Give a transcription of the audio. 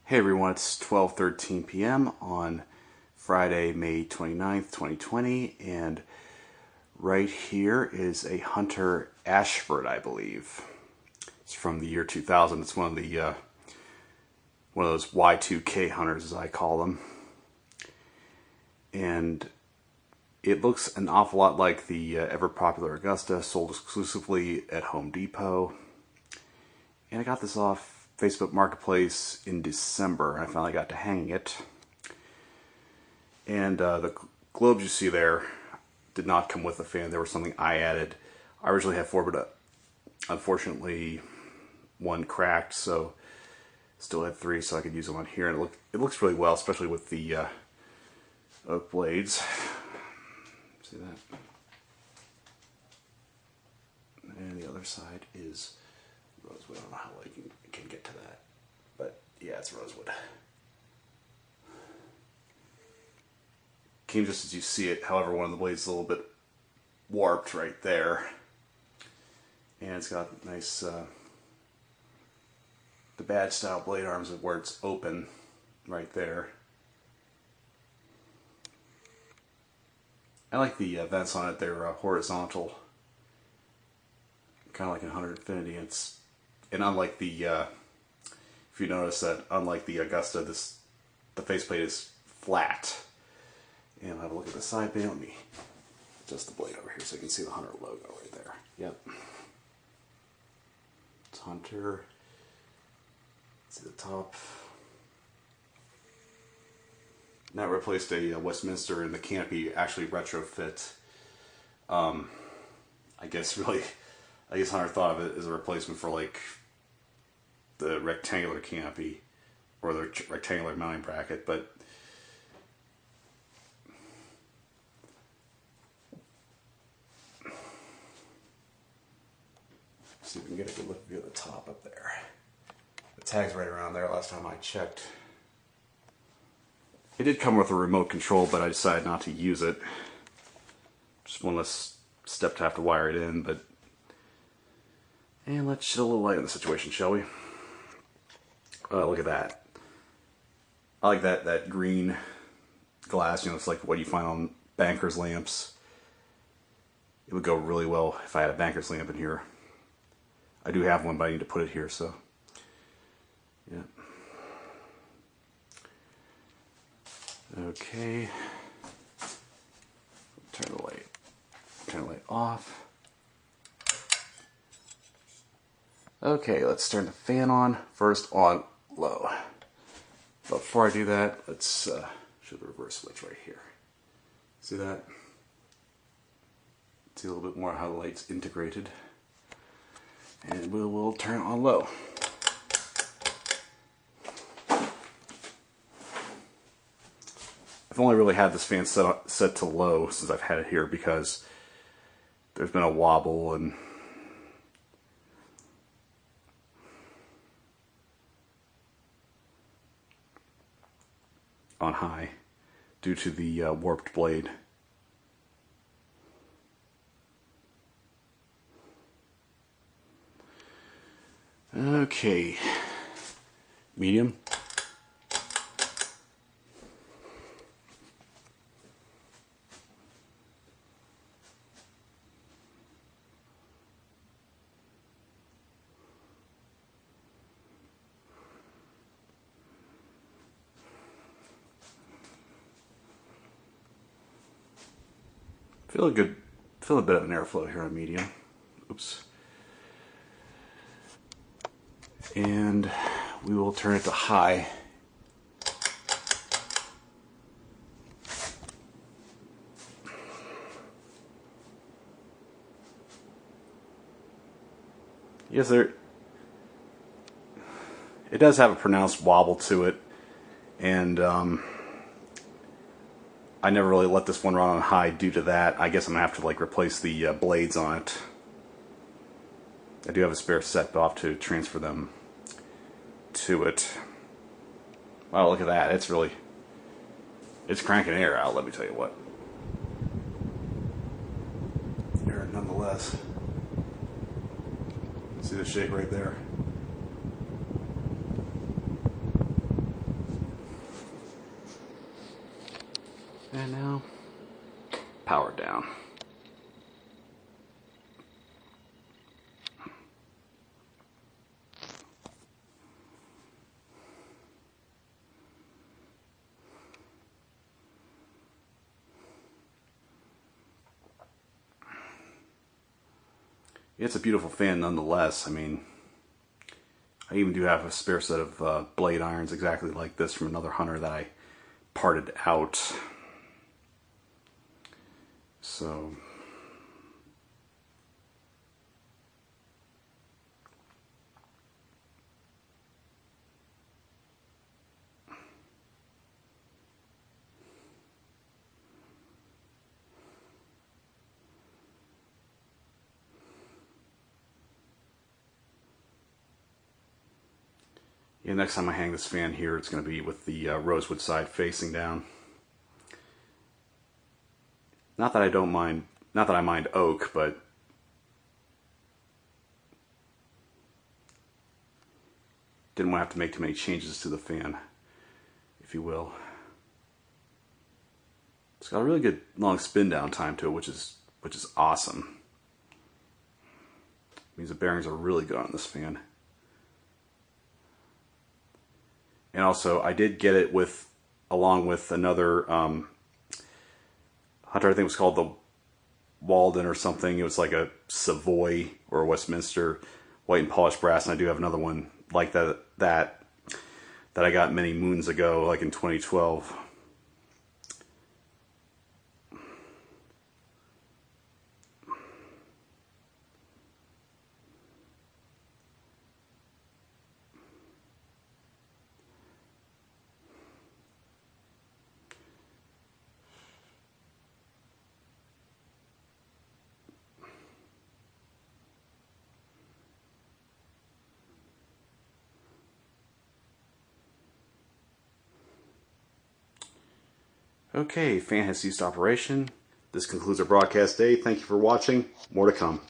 Hey everyone, it's 12:13 p.m. on Friday, May 29th, 2020, and right here is a Hunter Ashford, I believe. It's from the year 2000. It's one of those Y2K hunters, as I call them, and it looks an awful lot like the ever popular Augusta, sold exclusively at Home Depot. And I got this off Facebook Marketplace in December, and I finally got to hanging it. And the globes you see there did not come with the fan. They were something I added. I originally had four, but unfortunately one cracked, so still had three, so I could use them on here. And it looks really well, especially with the oak blades. See that? And the other side is rosewood. I don't know how well you can get to that, but yeah, it's rosewood. Came just as you see it. However, one of the blades is a little bit warped right there, and it's got nice the bad style blade arms where it's open right there. I like the vents on it. They're horizontal, kind of like in Hunter Infinity. And unlike the, if you notice that, unlike the Augusta, the faceplate is flat. And I'll have a look at the side band. Let me adjust the blade over here so you can see the Hunter logo right there. Yep. It's Hunter. See the top. Now replaced a Westminster, and the canopy actually retrofit. I guess Hunter thought of it as a replacement for like the rectangular canopy or the rectangular mounting bracket, but see if we can get a good look view of the top up there. The tag's right around there last time I checked. It did come with a remote control, but I decided not to use it. Just one less step to have to wire it in, but and let's shed a little light on the situation, shall we? Look at that. I like that green glass. You know, it's like what you find on banker's lamps. It would go really well if I had a banker's lamp in here. I do have one, but I need to put it here, so yeah. Okay. Turn the light off. Okay, let's turn the fan on. First on low. But before I do that, let's show the reverse switch right here. See that? See a little bit more how the light's integrated. And we'll turn it on low. I've only really had this fan set to low since I've had it here because there's been a wobble and on high due to the warped blade. Okay, medium. Feel a bit of an airflow here on medium. Oops. And we will turn it to high. Yes, it does have a pronounced wobble to it, and I never really let this one run on high due to that. I guess I'm gonna have to like replace the blades on it. I do have a spare set, but I'll have to transfer them to it. Wow, look at that. It's cranking air out, let me tell you what. Air nonetheless. See the shake right there? And now, power down. It's a beautiful fan nonetheless. I mean, I even do have a spare set of blade irons exactly like this from another Hunter that I parted out. So, yeah, next time I hang this fan here, it's going to be with the rosewood side facing down. Not that I don't mind, not that I mind oak, but didn't want to have to make too many changes to the fan, if you will. It's got a really good long spin down time to it, which is awesome. It means the bearings are really good on this fan. And also, I did get it with, along with another Hunter, I think it was called the Walden or something. It was like a Savoy or a Westminster white and polished brass, and I do have another one like that I got many moons ago, like in 2012. Okay, fan has ceased operation. This concludes our broadcast day. Thank you for watching. More to come.